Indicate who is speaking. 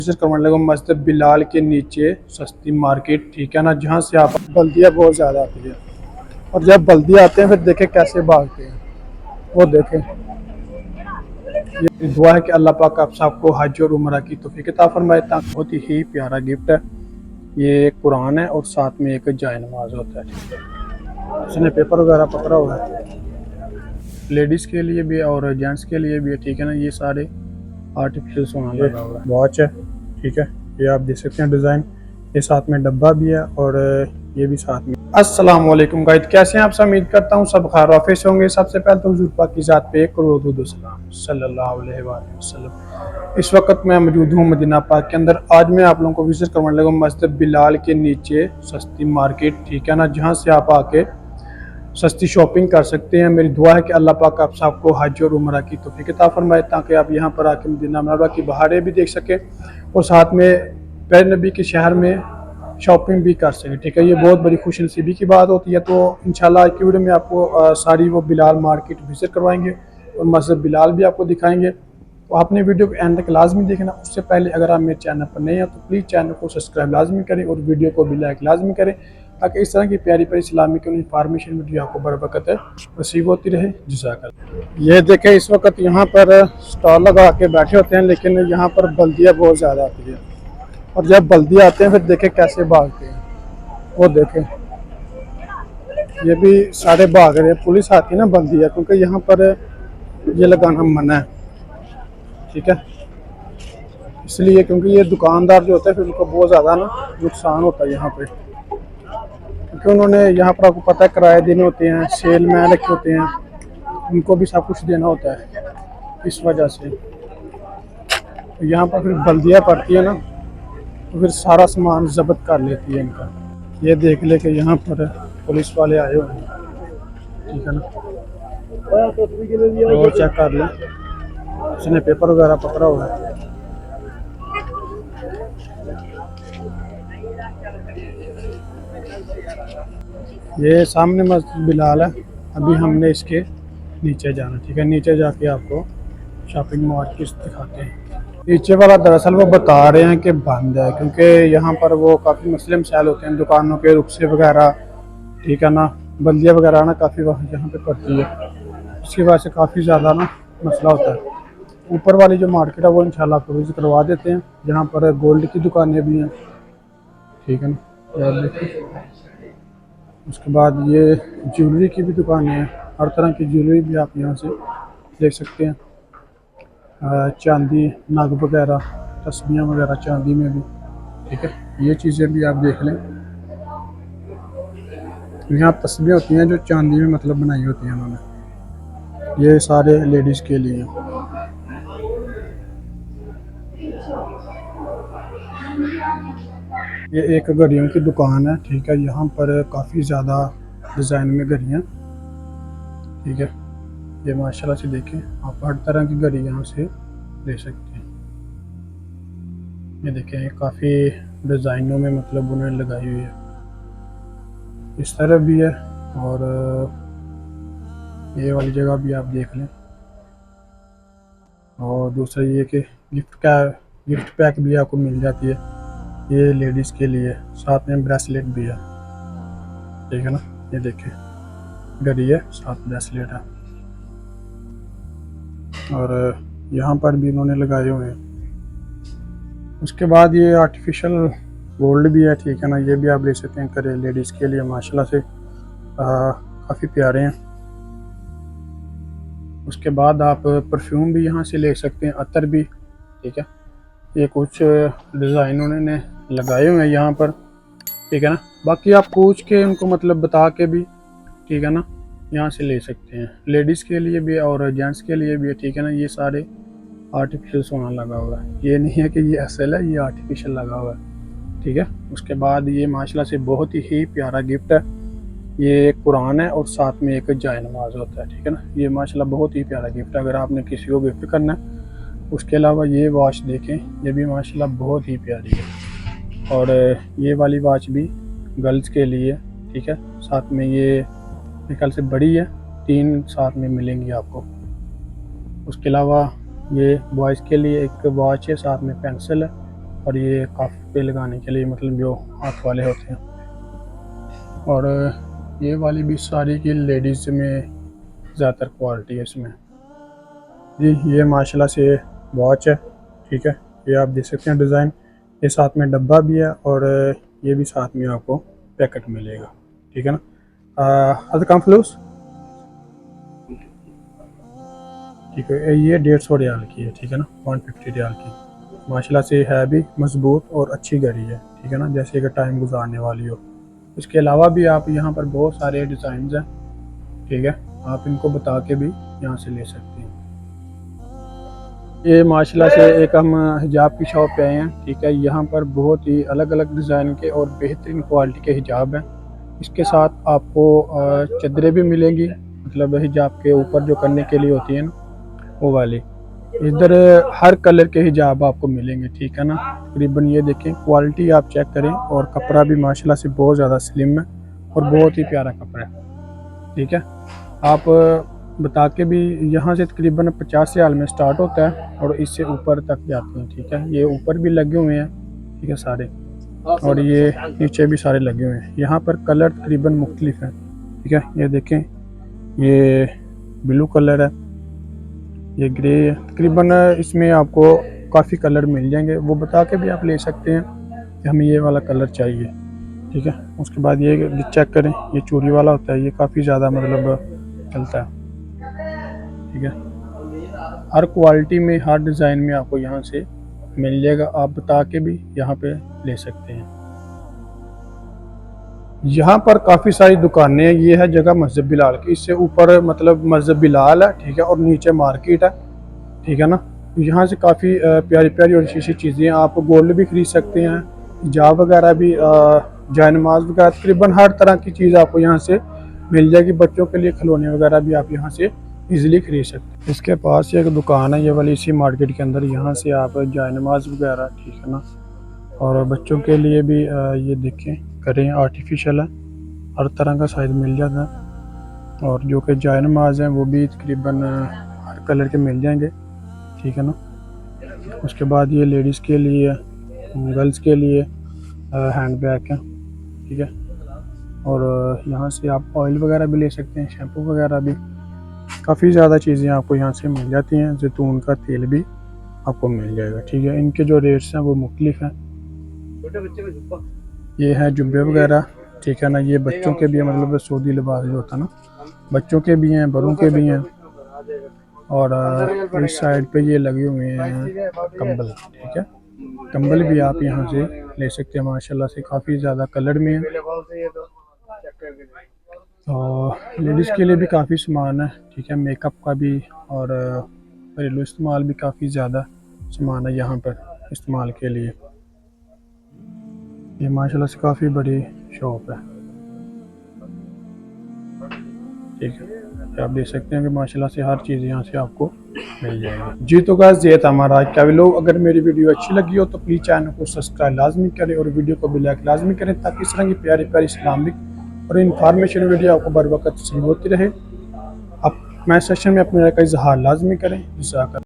Speaker 1: Visit करवाने लगा मस्जिद बिलाल के नीचे सस्ती मार्केट, ठीक है ना, जहाँ से आप बल्दियाँ बहुत ज़्यादा आती है और जब बल्दियाँ आते हैं फिर देखें कैसे भागते हैं। वो देखें, ये दुआ है कि अल्लाह पाक आप सबको हज और उम्रा की तौफीक अता फरमाए। बहुत ही प्यारा गिफ्ट है, ये एक कुरान है और साथ में एक जाय नमाज होता है, ठीक है। इसने पेपर वगैरह पकड़ा हुआ है, लेडीज़ के लिए भी और जेंट्स के लिए भी है, ठीक है ना। ये सारे आर्टिफिशियल सोना लगा हुआ है। वॉच है, ठीक है, ये आप देख सकते हैं डिज़ाइन। ये साथ में डब्बा भी है और ये भी साथ में। अस्सलाम वालेकुम गाइस, कैसे हैं आप सब? उम्मीद करता हूँ सब खैर वाफिस होंगे। सबसे पहले तो हुजूर पाक की ज़ात पे एक करोड़ दुरूद सलाम सल्लल्लाहु अलैहि वसल्लम। इस वक्त मैं मौजूद हूँ मदीना पाक के अंदर। आज मैं आप लोगों को विजिट करवाने लगा मस्जिद बिलाल के नीचे सस्ती मार्केट, ठीक है ना, जहाँ से आप आके सस्ती शॉपिंग कर सकते हैं। मेरी दुआ है कि अल्लाह पाक आप सबको हज और उम्रा की तौफीक अता फरमाए, ताकि आप यहाँ पर आके मदीना मुनव्वरा की बहारें भी देख सकें और साथ में प्यारे नबी के शहर में शॉपिंग भी कर सकें, ठीक है। ये बहुत बड़ी खुशनसीबी की बात होती है। तो इंशाल्लाह आज की वीडियो में आपको सारी वो बिलाल मार्केट विजिट करवाएंगे और मस्जिद बिलाल भी आपको दिखाएंगे। तो आपने वीडियो को एंड तक लाजमी देखना। उससे पहले अगर आप मेरे चैनल पर नए हैं तो प्लीज़ चैनल को सब्सक्राइब लाजमी करें और वीडियो को भी लाइक लाजमी करें, ताकि इस तरह की प्यारी प्यारी इस्लामिक इंफॉर्मेशन वीडियो आपको बर वक्त रिसीव होती रहे। जज़ाकल्लाह। ये देखें, इस वक्त यहाँ पर स्टॉल लगा के बैठे होते हैं, लेकिन यहाँ पर बल्दियाँ बहुत ज़्यादा आती है और जब बल्दियाँ आते हैं फिर देखें कैसे भागते हैं। वो देखें, ये भी सारे भाग रहे हैं। पुलिस आती है ना बल्दियाँ, क्योंकि यहाँ पर ये लगाना मना है, ठीक है, इसलिए। क्योंकि ये दुकानदार जो होते हैं फिर उनको बहुत ज़्यादा ना नुकसान होता है यहाँ पे, क्योंकि उन्होंने यहाँ पर आपको पता है किराए देने होते हैं, सेल मैन रखे होते हैं, उनको भी सब कुछ देना होता है। इस वजह से यहाँ पर फिर बल्दियाँ पड़ती है ना, तो फिर सारा सामान जब्त कर लेती है इनका। ये देख ले कि यहाँ पर पुलिस वाले आए हुए हैं, ठीक है ना, और चेक कर लें, उसने पेपर वगैरह पकड़ा हुआ है। ये सामने मस्जिद बिलाल है, अभी हमने इसके नीचे जाना, ठीक है। नीचे जाके आपको शॉपिंग मॉल की दिखाते हैं। नीचे वाला दरअसल वो बता रहे हैं कि बंद है, क्योंकि यहाँ पर वो काफ़ी मसले मसाइल होते हैं, दुकानों के रुखसे वगैरह, ठीक है ना, बल्दियाँ वगैरह ना काफ़ी वक्त यहाँ पे पड़ती है, इसकी वजह से काफ़ी ज़्यादा ना मसला होता है। ऊपर वाली जो मार्केट है वो इंशाल्लाह आपको विजिट करवा देते हैं, जहाँ पर गोल्ड की दुकानें भी हैं, ठीक है ना। उसके बाद ये ज्वेलरी की भी दुकानें हैं, हर तरह की ज्वेलरी भी आप यहाँ से देख सकते हैं। चांदी, नग वगैरह, तस्बियाँ वगैरह चांदी में भी, ठीक है, ये चीज़ें भी आप देख लें। यहाँ तस्बियाँ होती हैं जो चांदी में मतलब बनाई होती हैं उन्होंने, ये सारे लेडीज़ के लिए। ये एक घड़ियों की दुकान है, ठीक है, यहाँ पर काफ़ी ज़्यादा डिज़ाइन में घड़ियाँ, ठीक है। ये माशाल्लाह से देखें, आप हर तरह की घड़ी यहाँ से ले सकते हैं। ये देखें, काफ़ी डिज़ाइनों में मतलब उन्होंने लगाई हुई है, इस तरफ भी है और ये वाली जगह भी आप देख लें। और दूसरा ये कि गिफ्ट पैक भी आपको मिल जाती है, ये लेडीज़ के लिए, साथ में ब्रेसलेट भी है, ठीक है ना। ये देखें, घड़ी है साथ ब्रेसलेट है और यहाँ पर भी इन्होंने लगाए हुए हैं। उसके बाद ये आर्टिफिशियल गोल्ड भी है, ठीक है ना, ये भी आप ले सकते हैं करे लेडीज़ के लिए, माशाल्लाह से काफ़ी प्यारे हैं। उसके बाद आप परफ्यूम भी यहाँ से ले सकते हैं, अतर भी, ठीक है। ये कुछ डिज़ाइन उन्होंने लगाए हुए हैं यहाँ पर, ठीक है ना। बाकी आप पूछ के उनको मतलब बता के भी, ठीक है ना, यहाँ से ले सकते हैं। लेडीज़ के लिए भी और जेंट्स के लिए भी है, ठीक है ना। ये सारे आर्टिफिशियल सोना लगा हुआ है, ये नहीं है कि ये असल है, ये आर्टिफिशियल लगा हुआ है, ठीक है। उसके बाद ये माशाल्लाह से बहुत ही प्यारा गिफ्ट है, ये एक कुरान है और साथ में एक जाय नमाज होता है, ठीक है ना। ये माशाल्लाह बहुत ही प्यारा गिफ्ट है, अगर आपने किसी को गिफ्ट करना है। उसके अलावा ये वॉच देखें, ये भी माशाल्लाह बहुत ही प्यारी है और ये वाली वॉच भी गर्ल्स के लिए, ठीक है। साथ में ये मेरे ख्याल से बड़ी है, 3 साथ में मिलेंगी आपको। उसके अलावा ये बॉयज़ के लिए एक वॉच है, साथ में पेंसिल है, और ये कफ पे लगाने के लिए, मतलब जो हाथ वाले होते हैं। और ये वाली भी सारी की लेडीज़ में ज़्यादातर क्वालिटी है इसमें जी। ये माशाल्लाह से वॉच है, ठीक है। ये आप देख सकते हैं डिज़ाइन, ये साथ में डब्बा भी है और ये भी साथ में आपको पैकेट मिलेगा, ठीक है ना। हद कम फ्लूस, ठीक है। ये 150 रियाल की है, ठीक है ना, 150 रियाल की। माशाल्लाह से है भी मजबूत और अच्छी घड़ी है, ठीक है ना, जैसे कि टाइम गुजारने वाली हो। इसके अलावा भी आप यहाँ पर बहुत सारे डिज़ाइन हैं, ठीक है, आप इनको बता के भी यहाँ से ले सकते हैं। ये माशाल्लाह से एक हम हिजाब की शॉप पे आए हैं, ठीक है। यहाँ पर बहुत ही अलग अलग डिज़ाइन के और बेहतरीन क्वालिटी के हिजाब हैं। इसके साथ आपको चद्दरें भी मिलेंगी, मतलब हिजाब के ऊपर जो करने के लिए होती है ना, वो वाली। इधर हर कलर के हिजाब आपको मिलेंगे, ठीक है ना। तकरीबन ये देखें, क्वालिटी आप चेक करें, और कपड़ा भी माशाल्लाह से बहुत ज़्यादा स्लिम है और बहुत ही प्यारा कपड़ा है, ठीक है। आप बता के भी, यहाँ से तकरीबन 50 रियाल में स्टार्ट होता है और इससे ऊपर तक जाते हैं, ठीक है। ये ऊपर भी लगे हुए हैं, ठीक है, सारे, और ये नीचे भी सारे लगे हुए हैं। यहाँ पर कलर तकरीबन मुख्तलिफ हैं, ठीक है। ये देखें, ये ब्लू कलर है, ये ग्रे है। तकरीबन इसमें आपको काफ़ी कलर मिल जाएंगे, वो बता के भी आप ले सकते हैं कि हमें ये वाला कलर चाहिए, ठीक है। उसके बाद ये चेक करें, ये चूड़ी वाला होता है, ये काफ़ी ज़्यादा मतलब चलता है, ठीक है। हर क्वालिटी में, हर डिज़ाइन में आपको यहाँ से मिल जाएगा, आप बता के भी यहाँ पे ले सकते हैं। यहाँ पर काफ़ी सारी दुकानें हैं। ये है जगह मस्जिद बिलाल की, इससे ऊपर मतलब मस्जिद बिलाल है, ठीक है, और नीचे मार्केट है, ठीक है ना। यहाँ से काफ़ी प्यारी प्यारी और अच्छी चीज़ें, आप गोल्ड भी खरीद सकते हैं, हिजाब वगैरह भी, जायनमाज वगैरह, तकरीबन हर तरह की चीज़ आपको यहाँ से मिल जाएगी। बच्चों के लिए खिलौने वगैरह भी आप यहाँ से इजीली खरीद सकते हैं। इसके पास एक दुकान है ये वाली, इसी मार्केट के अंदर। यहाँ से आप जायनमाज वगैरह, ठीक है ना, और बच्चों के लिए भी ये देखें, करें आर्टिफिशियल है, हर तरह का साइज़ मिल जाता है। और जो कि जायनमाज हैं वो भी तकरीबन हर कलर के मिल जाएंगे, ठीक है ना। उसके बाद ये लेडीज़ के लिए, गर्ल्स के लिए हैंड बैग है, ठीक है। और यहाँ से आप ऑयल वगैरह भी ले सकते हैं, शैम्पू वगैरह भी, काफ़ी ज़्यादा चीज़ें आपको यहाँ से मिल जाती हैं। जैतून का तेल भी आपको मिल जाएगा, ठीक है। इनके जो रेट्स हैं वो मुख्तलिफ हैं। ये है जुब्बे वगैरह, ठीक है ना, ये बच्चों के भी हैं, मतलब सऊदी लिबास जो होता है ना, बच्चों के भी हैं, बड़ों के भी हैं। और इस साइड पे ये लगे हुए हैं कंबल, ठीक है। कंबल भी आप यहाँ से ले सकते हैं, माशाल्लाह से काफ़ी ज़्यादा कलर में है। और लेडीज़ के लिए भी काफ़ी सामान है, ठीक है, मेकअप का भी, और घरेलू इस्तेमाल भी काफ़ी ज़्यादा सामान है यहाँ पर इस्तेमाल के लिए। ये माशाल्लाह से काफ़ी बड़ी शॉप है, ठीक है। आप देख सकते हैं कि माशाल्लाह से हर चीज़ यहाँ से आपको मिल जाएगी जी। तो गाइस, ये था हमारा आज का वीडियो। अगर मेरी वीडियो अच्छी लगी हो तो प्लीज़ चैनल को सब्सक्राइब लाजमी करें और वीडियो को भी लाइक लाजमी करें, ताकि इस तरह की प्यारी प्यारी इस्लामिक और इन्फॉर्मेशन वीडियो आपको बर वक्त नसीब होती रहे। आप कमेंट सेक्शन में अपने राय का इजहार लाजमी करें।